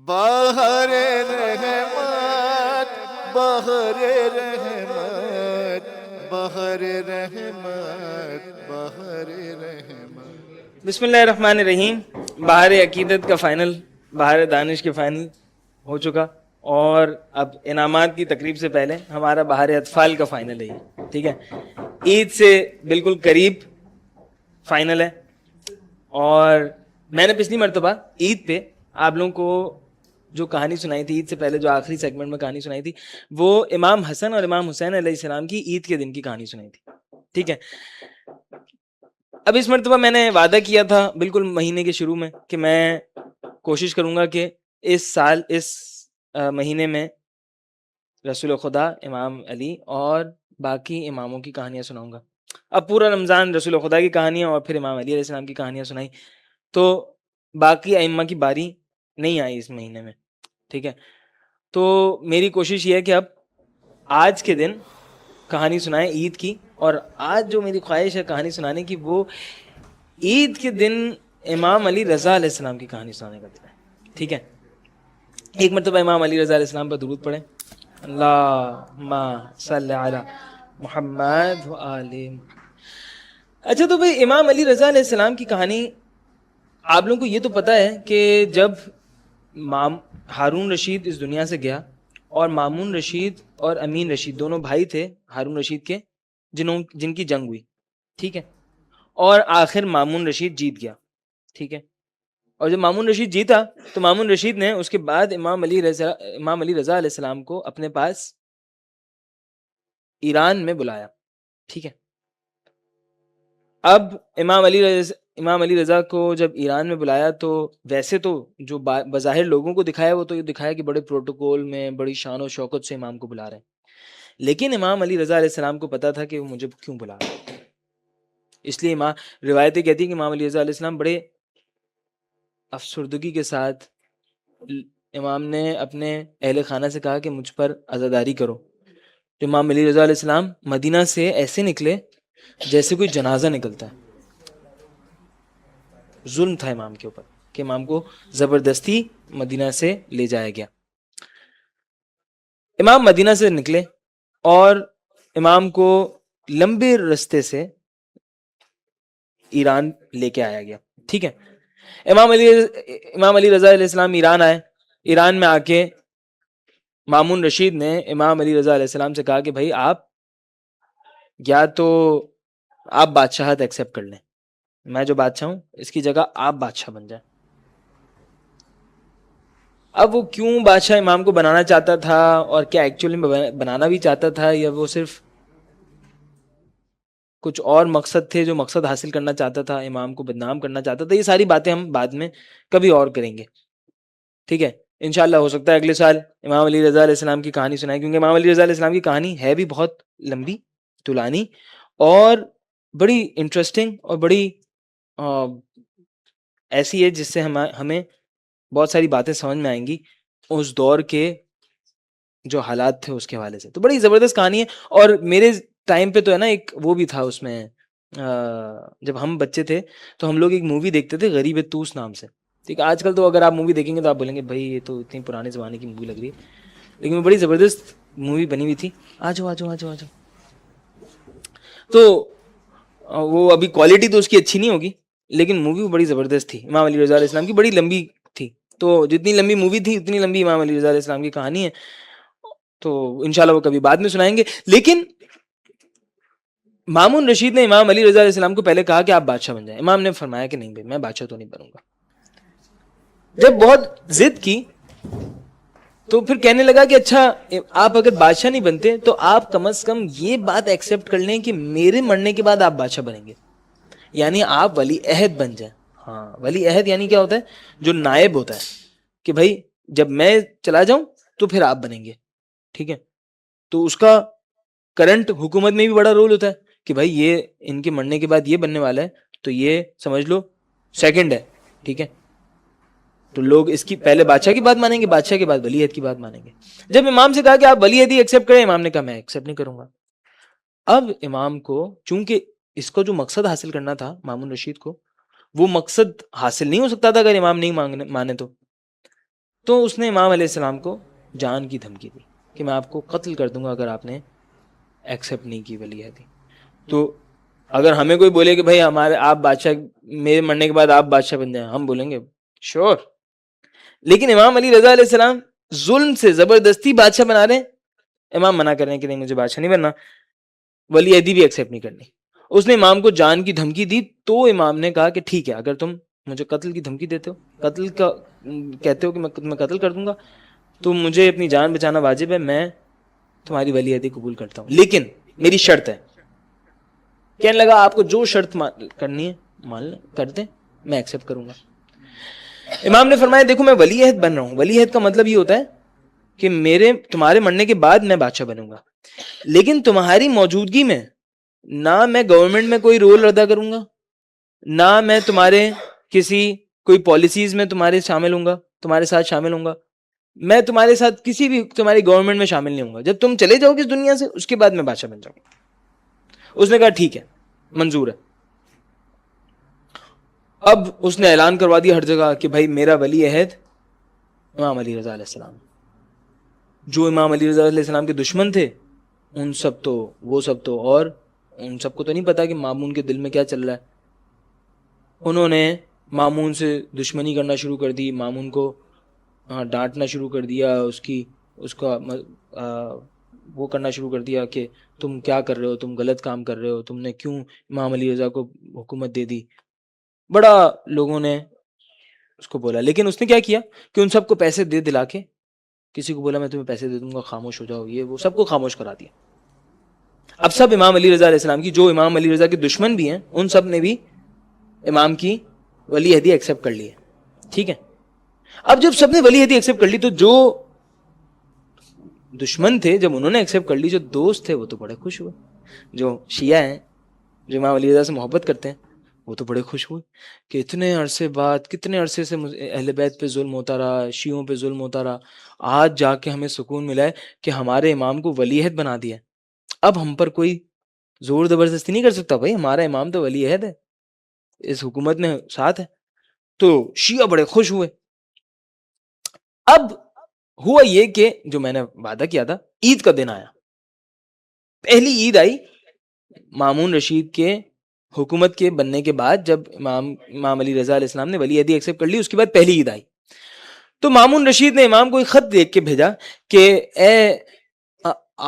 بہر رحمت بہر رحمت بہر رحمت بہر رحمت. بسم اللہ الرحمن الرحیم. بہار عقیدت کا فائنل، بہار دانش کے فائنل ہو چکا، اور اب انعامات کی تقریب سے پہلے ہمارا بہار اطفال کا فائنل ہے یہ. ٹھیک ہے، عید سے بالکل قریب فائنل ہے. اور میں نے پچھلی مرتبہ عید پہ آپ لوگوں کو جو کہانی سنائی تھی، عید سے پہلے جو آخری سیگمنٹ میں کہانی سنائی تھی، وہ امام حسن اور امام حسین علیہ السلام کی عید کے دن کی کہانی سنائی تھی. ٹھیک ہے، اب اس مرتبہ میں نے وعدہ کیا تھا بالکل مہینے کے شروع میں کہ میں کوشش کروں گا کہ اس سال اس مہینے میں رسول خدا، امام علی اور باقی اماموں کی کہانیاں سناؤں گا. اب پورا رمضان رسول خدا کی کہانیاں اور پھر امام علی علیہ السلام کی کہانیاں سنائی، تو باقی ائمہ کی باری نہیں آئی اس مہینے میں. ٹھیک ہے، تو میری کوشش یہ ہے کہ اب آج کے دن کہانی سنائیں عید کی، اور آج جو میری خواہش ہے کہانی سنانے کی، وہ عید کے دن امام علی رضا علیہ السلام کی کہانی سنانے کا دن ہے. ٹھیک ہے، ایک مرتبہ امام علی رضا علیہ السلام پر درود پڑھیں. اللہم صلی علی محمد و آل. اچھا، تو بھئی امام علی رضا علیہ السلام کی کہانی آپ لوگوں کو یہ تو پتہ ہے کہ جب ہارون رشید اس دنیا سے گیا، اور مامون رشید اور امین رشید دونوں بھائی تھے ہارون رشید کے، جن کی جنگ ہوئی. ٹھیک ہے، اور آخر مامون رشید جیت گیا. ٹھیک ہے، اور جب مامون رشید جیتا تو مامون رشید نے اس کے بعد امام علی رضا علیہ السلام کو اپنے پاس ایران میں بلایا. ٹھیک ہے، اب امام علی رضا کو جب ایران میں بلایا تو ویسے تو جو بظاہر لوگوں کو دکھایا وہ تو یہ دکھایا کہ بڑے پروٹوکول میں بڑی شان و شوکت سے امام کو بلا رہے ہیں، لیکن امام علی رضا علیہ السلام کو پتا تھا کہ وہ مجھے کیوں بلا رہے ہیں. اس لیے روایتیں کہتی ہیں کہ امام علی رضا علیہ السلام بڑے افسردگی کے ساتھ امام نے اپنے اہل خانہ سے کہا کہ مجھ پر عزاداری کرو. تو امام علی رضا علیہ السلام مدینہ سے ایسے نکلے جیسے کوئی جنازہ نکلتا ہے. ظلم تھا امام کے اوپر کہ امام کو زبردستی مدینہ سے لے جایا گیا. امام مدینہ سے نکلے اور امام کو لمبے رستے سے ایران لے کے آیا گیا. ٹھیک ہے، امام علی رضا علیہ السلام ایران آئے. ایران میں آ کے مامون رشید نے امام علی رضا علیہ السلام سے کہا کہ بھائی آپ یا تو آپ بادشاہت ایکسیپٹ کر لیں، میں جو بادشاہ ہوں اس کی جگہ آپ بادشاہ بن جائیں. اب وہ کیوں بادشاہ امام کو بنانا چاہتا تھا، اور کیا ایکچولی میں بنانا بھی چاہتا تھا، یا وہ صرف کچھ اور مقصد تھے جو مقصد حاصل کرنا چاہتا تھا، امام کو بدنام کرنا چاہتا تھا، یہ ساری باتیں ہم بعد میں کبھی اور کریں گے. ٹھیک ہے، انشاءاللہ ہو سکتا ہے اگلے سال امام علی رضا علیہ السلام کی کہانی سنائیں، کیونکہ امام علی رضا علیہ السلام کی کہانی ہے بھی بہت لمبی طولانی اور بڑی انٹرسٹنگ اور بڑی ایسی ہے جس سے ہمیں بہت ساری باتیں سمجھ میں آئیں گی اس دور کے جو حالات تھے اس کے حوالے سے. تو بڑی زبردست کہانی ہے. اور میرے ٹائم پہ تو ہے نا ایک وہ بھی تھا اس میں، جب ہم بچے تھے تو ہم لوگ ایک مووی دیکھتے تھے غریب توس نام سے. ٹھیک ہے، آج کل تو اگر آپ مووی دیکھیں گے تو آپ بولیں گے بھائی یہ تو اتنی پرانے زمانے کی مووی لگ رہی ہے، لیکن وہ بڑی زبردست مووی بنی ہوئی تھی. آ جاؤ. تو وہ ابھی کوالٹی تو اس کی اچھی نہیں ہوگی، لیکن مووی بڑی زبردست تھی. امام علی رضا علیہ السلام کی بڑی لمبی تھی، تو جتنی لمبی مووی تھی اتنی لمبی امام علی رضا علیہ السلام کی کہانی ہے. تو انشاءاللہ وہ کبھی بعد میں سنائیں گے. لیکن مامون رشید نے امام علی رضا علیہ السلام کو پہلے کہا کہ آپ بادشاہ بن جائیں. امام نے فرمایا کہ نہیں بھائی، میں بادشاہ تو نہیں بنوں گا. جب بہت ضد کی تو پھر کہنے لگا کہ اچھا آپ اگر بادشاہ نہیں بنتے تو آپ کم از کم یہ بات ایکسیپٹ کر لیں کہ میرے مرنے کے بعد آپ بادشاہ بنیں گے، یعنی آپ ولی عہد بن جائیں. ہاں، ولی عہد یعنی کیا ہوتا ہے؟ جو نائب ہوتا ہے کہ بھائی جب میں چلا جاؤں تو پھر آپ بنیں گے. ٹھیک ہے، تو اس کا کرنٹ حکومت میں بھی بڑا رول ہوتا ہے کہ بھائی یہ ان کے مرنے کے بعد یہ بننے والا ہے، تو یہ سمجھ لو سیکنڈ ہے. ٹھیک ہے، تو لوگ اس کی پہلے بادشاہ کی بات مانیں گے، بادشاہ کے بعد ولی عہد کی بات مانیں گے. جب امام سے کہا کہ آپ ولی عہد ایکسیپٹ کریں، امام نے کہا میں ایکسیپٹ نہیں کروں گا. اب امام کو چونکہ اس کو جو مقصد حاصل کرنا تھا مامون رشید کو، وہ مقصد حاصل نہیں ہو سکتا تھا اگر امام نہیں مانے. تو تو اس نے امام علیہ السلام کو جان کی دھمکی دی کہ میں آپ کو قتل کر دوں گا اگر آپ نے ایکسیپٹ نہیں کی ولی عہدی. تو اگر ہمیں کوئی بولے کہ بھائی ہمارے آپ بادشاہ، میرے مرنے کے بعد آپ بادشاہ بن جائیں، ہم بولیں گے شور. لیکن امام علی رضا علیہ السلام ظلم سے زبردستی بادشاہ بنا رہے ہیں. امام منع کر رہے ہیں کہ نہیں مجھے بادشاہ نہیں بننا، ولی عہدی بھی ایکسیپٹ نہیں کرنی. اس نے امام کو جان کی دھمکی دی. تو امام نے کہا کہ ٹھیک ہے، اگر تم مجھے قتل کی دھمکی دیتے ہو، قتل کا کہتے ہو کہ میں تمہیں قتل کر دوں گا، تو مجھے اپنی جان بچانا واجب ہے، میں تمہاری ولی عہدی قبول کرتا ہوں، لیکن میری شرط ہے. کہنے لگا آپ کو جو شرط کرنی ہے مان لیں، کر دیں، میں ایکسیپٹ کروں گا. امام نے فرمایا دیکھو میں ولی عہد بن رہا ہوں. ولی عہد کا مطلب یہ ہوتا ہے کہ تمہارے مرنے کے بعد میں بادشاہ بنوں گا، لیکن تمہاری موجودگی میں نہ میں گورنمنٹ میں کوئی رول ادا کروں گا، نہ میں تمہارے کوئی پالیسیز میں تمہارے شامل ہوں گا، تمہارے ساتھ شامل ہوں گا. میں تمہارے ساتھ کسی بھی تمہاری گورنمنٹ میں شامل نہیں ہوں گا. جب تم چلے جاؤ گے اس دنیا سے، اس کے بعد میں بادشاہ بن جاؤں گا. اس نے کہا ٹھیک ہے، منظور ہے. اب اس نے اعلان کروا دیا ہر جگہ کہ بھائی میرا ولی عہد امام علی رضا علیہ السلام. جو امام علی رضا علیہ السلام کے دشمن تھے ان سب تو اور ان سب کو تو نہیں پتا کہ مامون کے دل میں کیا چل رہا ہے. انہوں نے مامون سے دشمنی کرنا شروع کر دی، مامون کو ڈانٹنا شروع کر دیا، اس کا وہ کرنا شروع کر دیا کہ تم کیا کر رہے ہو، تم غلط کام کر رہے ہو، تم نے کیوں امام علی رضا کو حکومت دے دی. بڑا لوگوں نے اس کو بولا، لیکن اس نے کیا کیا کہ ان سب کو پیسے دے دلا کے، کسی کو بولا میں تمہیں پیسے دے دوں گا، خاموش ہو جاؤ، یہ وہ سب کو خاموش کرا دیا. اب سب امام علی رضا علیہ السلام کی، جو امام علی رضا کے دشمن بھی ہیں ان سب نے بھی امام کی ولی عہدی ایکسیپٹ کر لی ہے. ٹھیک ہے، اب جب سب نے ولی عہدی ایکسیپٹ کر لی تو جو دشمن تھے جب انہوں نے ایکسیپٹ کر لی، جو دوست تھے وہ تو بڑے خوش ہوئے. جو شیعہ ہیں، جو امام علی رضا سے محبت کرتے ہیں، وہ تو بڑے خوش ہوئے کہ کتنے عرصے سے اہل بیت پہ ظلم ہوتا رہا، شیعوں پہ ظلم ہوتا رہا، آج جا کے ہمیں سکون ملا ہے کہ ہمارے امام کو ولی عہد بنا دیا. اب ہم پر کوئی زور زبردستی نہیں کر سکتا، بھائی ہمارا امام تو ولی عہد ہے، اس حکومت میں ساتھ ہے. تو شیعہ بڑے خوش ہوئے. اب ہوا یہ کہ جو میں نے وعدہ کیا تھا، عید کا دن آیا. پہلی عید آئی مامون رشید کے حکومت کے بننے کے بعد، جب امام علی رضا علیہ السلام نے ولی عہدی ایکسیپٹ کر لی، اس کے بعد پہلی عید آئی. تو مامون رشید نے امام کو ایک خط دیکھ کے بھیجا کہ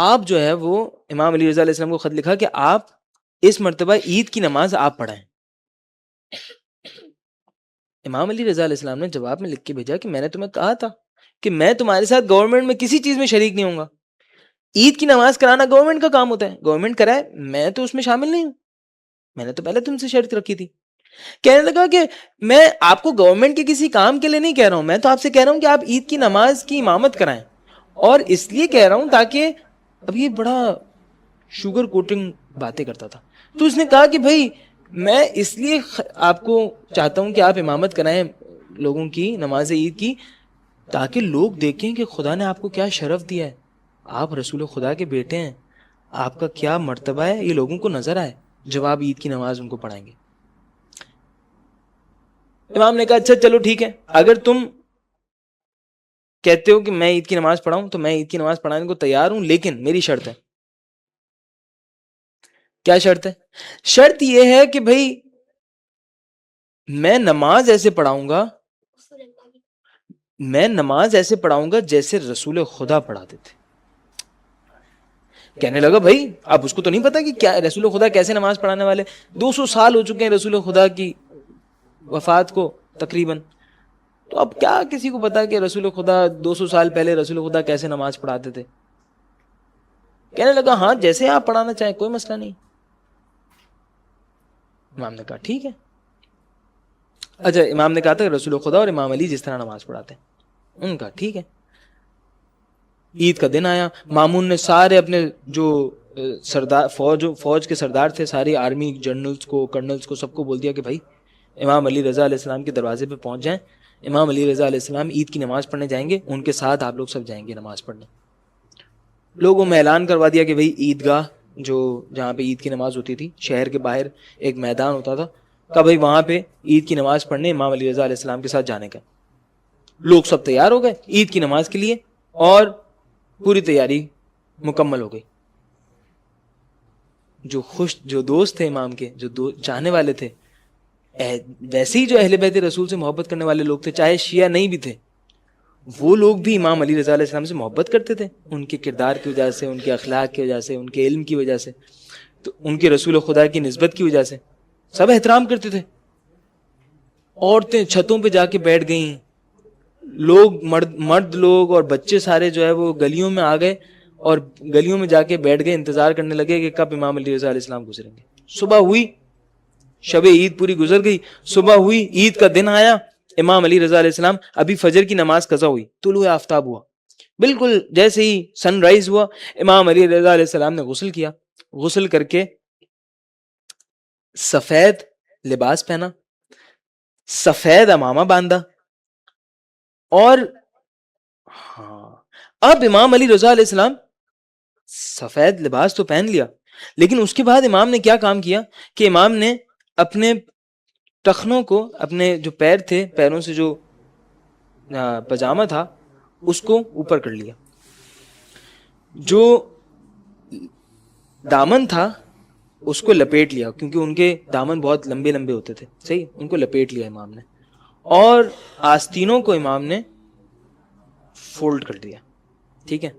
آپ جو ہے وہ امام علی رضا علیہ السلام کو خط لکھا کہ آپ اس مرتبہ عید کی نماز آپ پڑھائیں. امام علی رضا علیہ السلام نے جواب میں لکھ کے بھیجا کہ میں نے تمہیں کہا تھا کہ میں تمہارے ساتھ گورنمنٹ میں کسی چیز میں شریک نہیں ہوں گا. عید کی نماز کرانا گورنمنٹ کا کام ہوتا ہے، گورنمنٹ کرائے، میں تو اس میں شامل نہیں ہوں. میں نے تو پہلے تم سے شرط رکھی تھی. کہنے لگا کہ میں آپ کو گورنمنٹ کے کسی کام کے لیے نہیں کہہ رہا ہوں، میں تو آپ سے کہہ رہا ہوں کہ آپ عید کی نماز کی امامت کرائیں، اور اس لیے کہہ رہا ہوں تاکہ، اب یہ بڑا شوگر کوٹنگ باتیں کرتا تھا. تو اس نے کہا کہ بھائی میں اس لیے آپ کو چاہتا ہوں کہ آپ امامت کرائیں لوگوں کی نماز عید کی، تاکہ لوگ دیکھیں کہ خدا نے آپ کو کیا شرف دیا ہے، آپ رسول خدا کے بیٹے ہیں، آپ کا کیا مرتبہ ہے، یہ لوگوں کو نظر آئے جب آپ عید کی نماز ان کو پڑھائیں گے. امام نے کہا اچھا چلو ٹھیک ہے، اگر تم کہتے ہو کہ میں عید کی نماز پڑھاؤں تو میں عید کی نماز پڑھانے کو تیار ہوں، لیکن میری شرط ہے. کیا شرط ہے؟ شرط یہ ہے کہ بھائی میں نماز ایسے پڑھاؤں گا جیسے رسول خدا پڑھاتے تھے. کہنے لگا بھائی اب اس کو تو نہیں پتا کہ کیا رسول خدا کیسے نماز پڑھانے والے، 200 سال ہو چکے ہیں رسول خدا کی وفات کو تقریباً، تو اب کیا کسی کو پتا کہ رسول خدا 200 سال پہلے رسول خدا کیسے نماز پڑھاتے تھے. کہنے لگا ہاں جیسے آپ پڑھانا چاہیں کوئی مسئلہ نہیں. امام نے کہا ٹھیک ہے. اچھا امام نے کہا تھا رسول خدا اور امام علی جس طرح نماز پڑھاتے ہیں. ان کا ٹھیک ہے. عید کا دن آیا، مامون نے سارے اپنے جو سردار فوج کے سردار تھے، ساری آرمی جنرلز کو، کرنلز کو، سب کو بول دیا کہ بھائی امام علی رضا علیہ السلام کے دروازے پہ پہنچ جائیں، امام علی رضا علیہ السلام عید کی نماز پڑھنے جائیں گے، ان کے ساتھ آپ لوگ سب جائیں گے نماز پڑھنے. لوگوں میں اعلان کروا دیا کہ بھائی عیدگاہ جہاں پہ عید کی نماز ہوتی تھی، شہر کے باہر ایک میدان ہوتا تھا، کہ بھائی وہاں پہ عید کی نماز پڑھنے امام علی رضا علیہ السلام کے ساتھ جانے کا. لوگ سب تیار ہو گئے عید کی نماز کے لیے اور پوری تیاری مکمل ہو گئی. جو دوست تھے امام کے, جو چاہنے والے تھے, ویسے ہی جو اہل بیت رسول سے محبت کرنے والے لوگ تھے, چاہے شیعہ نہیں بھی تھے, وہ لوگ بھی امام علی رضا علیہ السلام سے محبت کرتے تھے, ان کے کردار کی وجہ سے, ان کے اخلاق کی وجہ سے, ان کے علم کی وجہ سے, تو ان کے رسول خدا کی نسبت کی وجہ سے سب احترام کرتے تھے. عورتیں چھتوں پہ جا کے بیٹھ گئیں, لوگ مرد لوگ اور بچے سارے جو ہے وہ گلیوں میں آ گئے اور گلیوں میں جا کے بیٹھ گئے, انتظار کرنے لگے کہ کب امام علی رضا علیہ السلام گزریں گے. صبح ہوئی, شب عید پوری گزر گئی, صبح ہوئی, عید کا دن آیا, امام علی رضا علیہ السلام, ابھی فجر کی نماز قضا ہوئی, طلوع آفتاب ہوا, بالکل جیسے ہی سن رائز ہوا, امام علی رضا علیہ السلام نے غسل کیا, غسل کر کے سفید لباس پہنا, سفید امامہ باندھا, اور اب امام علی رضا علیہ السلام سفید لباس تو پہن لیا, لیکن اس کے بعد امام نے کیا کام کیا کہ امام نے اپنے ٹخنوں کو, اپنے جو پیر تھے, پیروں سے جو پجامہ تھا اس کو اوپر کر لیا, جو دامن تھا اس کو لپیٹ لیا, کیونکہ ان کے دامن بہت لمبے لمبے ہوتے تھے, صحیح, ان کو لپیٹ لیا امام نے, اور آستینوں کو امام نے فولڈ کر دیا, ٹھیک ہے.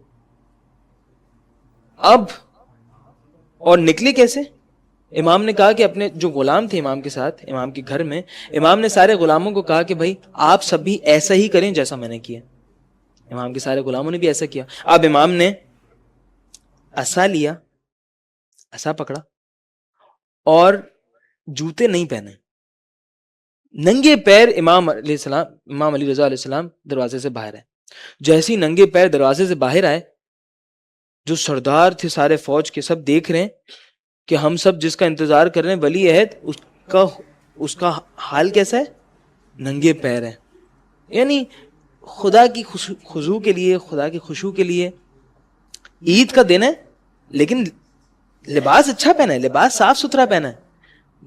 اب اور نکلے کیسے؟ امام نے کہا کہ اپنے جو غلام تھے امام کے ساتھ, امام کے گھر میں, امام نے سارے غلاموں کو کہا کہ بھائی آپ سب بھی ایسا ہی کریں جیسا میں نے کیا. امام کے سارے غلاموں نے بھی ایسا کیا. اب امام نے عصا لیا, عصا پکڑا, اور جوتے نہیں پہنے, ننگے پیر امام علی رضا علیہ السلام دروازے سے باہر آئے. جیسے ہی ننگے پیر دروازے سے باہر آئے, جو سردار تھے سارے فوج کے, سب دیکھ رہے ہیں کہ ہم سب جس کا انتظار کر رہے ہیں ولی عہد, اس کا حال کیسا ہے, ننگے پیر ہے. یعنی خدا کی خضوع کے لیے, خدا کی خشوع کے لیے عید کا دن ہے, لیکن لباس اچھا پہنا ہے, لباس صاف ستھرا پہنا ہے,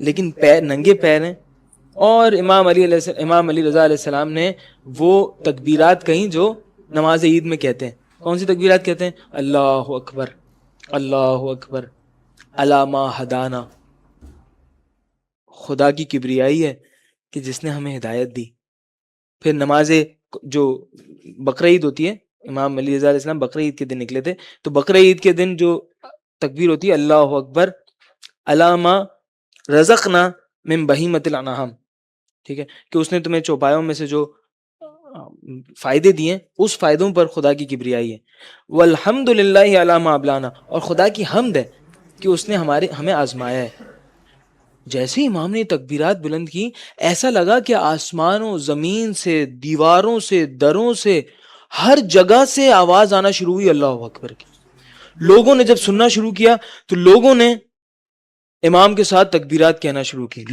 لیکن ننگے پیر ہیں. اور امام علی رضا علیہ السلام نے وہ تکبیرات کہیں جو نماز عید میں کہتے ہیں. کون سی تکبیرات کہتے ہیں؟ اللہ اکبر, اللہ اکبر, الا ما ہدانا. خدا کی کبریائی ہے کہ جس نے ہمیں ہدایت دی. پھر نماز جو بقرہ عید ہوتی ہے, امام علی رضا علیہ السلام بقرہ عید کے دن نکلے تھے, تو بقرہ عید کے دن جو تکبیر ہوتی ہے اللہ اکبر الا ما رزقنا من بہیمۃ الانعام, ٹھیک ہے, کہ اس نے تمہیں چوپایوں میں سے جو فائدے دیے اس فائدوں پر خدا کی کبریائی ہے. والحمد للہ علی ما ابلانا, اور خدا کی حمد ہے کہ اس نے ہمیں آزمایا ہے. جیسے ہی امام نے تکبیرات بلند کی, ایسا لگا کہ آسمانوں, زمین سے, دیواروں سے, دروں سے, ہر جگہ سے آواز آنا شروع ہوئی اللہ اکبر کی. لوگوں نے جب سننا شروع کیا تو لوگوں نے امام کے ساتھ تکبیرات کہنا شروع کی.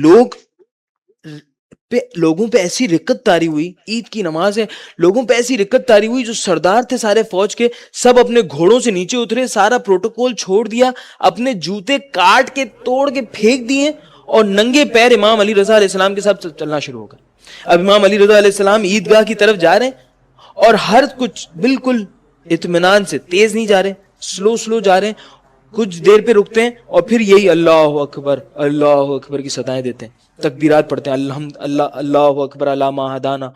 لوگوں پہ ایسی رقت طاری ہوئی, عید کی نماز ہے, لوگوں پہ ایسی رقت طاری ہوئی, جو سردار تھے سارے فوج کے, سب اپنے گھوڑوں سے نیچے اترے, سارا پروٹوکول چھوڑ دیا, اپنے جوتے کاٹ کے توڑ کے پھینک دیے, اور ننگے پیر امام علی رضا علیہ السلام کے ساتھ چلنا شروع ہو گئے. اب امام علی رضا علیہ السلام عیدگاہ کی طرف جا رہے ہیں, اور ہر کچھ بالکل اطمینان سے, تیز نہیں جا رہے, سلو جا رہے ہیں, کچھ دیر پہ رکتے ہیں, اور پھر یہی اللہ اکبر کی صدائیں دیتے ہیں, تکبیرات پڑھتے ہیں, اللہ اکبر الا ما ہدانا.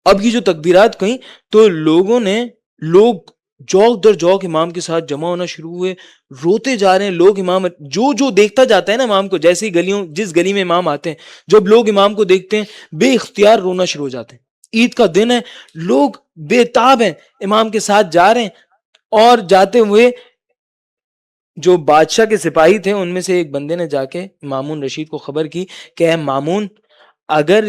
اب یہ جو تکبیرات کہیں تو لوگ جوک در جوک امام کے ساتھ جمع ہونا شروع ہوئے, روتے جا رہے ہیں لوگ. امام جو دیکھتا جاتا ہے نا امام کو, جیسے ہی جس گلی میں امام آتے ہیں, جب لوگ امام کو دیکھتے ہیں بے اختیار رونا شروع ہو جاتے ہیں. عید کا دن ہے, لوگ بے تاب ہیں, امام کے ساتھ جا رہے ہیں, اور جاتے ہوئے جو بادشاہ کے سپاہی تھے ان میں سے ایک بندے نے جا کے مامون رشید کو خبر کی کہ اے مامون, اگر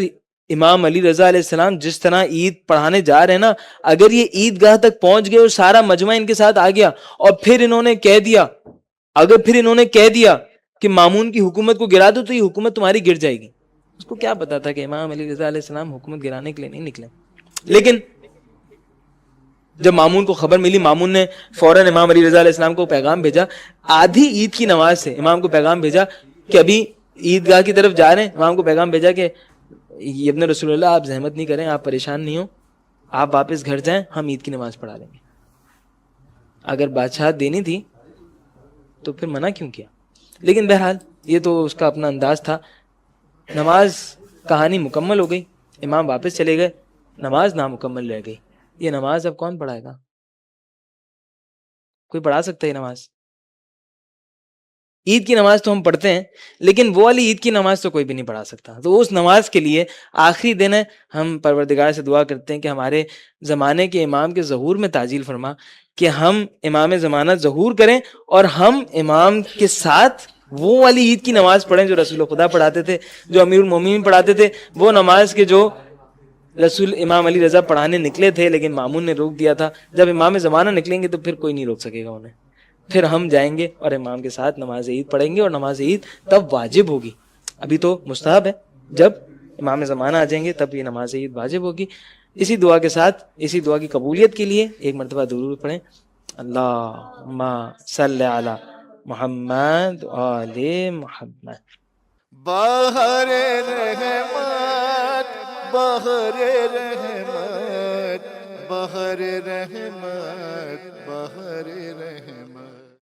امام علی رضا علیہ السلام جس طرح عید پڑھانے جا رہے ہیں نا, اگر یہ عیدگاہ تک پہنچ گئے اور سارا مجمع ان کے ساتھ آ گیا, اور پھر انہوں نے کہہ دیا کہ مامون کی حکومت کو گرا دو, تو یہ حکومت تمہاری گر جائے گی. اس کو کیا پتا تھا کہ امام علی رضا علیہ السلام حکومت گرانے کے لیے نہیں نکلے. لیکن جب مامون کو خبر ملی, مامون نے فوراً امام علی رضا علیہ السلام کو پیغام بھیجا, آدھی عید کی نماز سے امام کو پیغام بھیجا کہ ابھی عیدگاہ کی طرف جا رہے ہیں. امام کو پیغام بھیجا کہ ابن رسول اللہ, آپ زحمت نہیں کریں, آپ پریشان نہیں ہو, آپ واپس گھر جائیں, ہم عید کی نماز پڑھا لیں گے. اگر بادشاہت دینی تھی تو پھر منع کیوں کیا؟ لیکن بہرحال یہ تو اس کا اپنا انداز تھا. نماز کہانی مکمل ہو گئی, امام واپس چلے گئے, نماز نامکمل رہ گئی. یہ نماز اب کون پڑھائے گا؟ کوئی پڑھا سکتا ہے یہ نماز؟ عید کی نماز تو ہم پڑھتے ہیں, لیکن وہ والی عید کی نماز تو کوئی بھی نہیں پڑھا سکتا. تو اس نماز کے لیے آخری دن ہے, ہم پروردگار سے دعا کرتے ہیں کہ ہمارے زمانے کے امام کے ظہور میں تعجیل فرما, کہ ہم امام زمانہ ظہور کریں اور ہم امام کے ساتھ وہ والی عید کی نماز پڑھیں جو رسول خدا پڑھاتے تھے, جو امیر المومنین پڑھاتے تھے. وہ نماز کے جو رسول امام علی رضا پڑھانے نکلے تھے لیکن مامون نے روک دیا تھا. جب امام زمانہ نکلیں گے تو پھر کوئی نہیں روک سکے گا انہیں. پھر ہم جائیں گے اور امام کے ساتھ نماز عید پڑھیں گے, اور نماز عید تب واجب ہوگی. ابھی تو مستحب ہے, جب امام زمانہ آ جائیں گے تب یہ نماز عید واجب ہوگی. اسی دعا کے ساتھ, اسی دعا کی قبولیت کے لیے ایک مرتبہ درود پڑھیں, اللہم صلی علی محمد آل محمد. بہر رحمت بہر رحمت بہر رحمت بہر رحمت.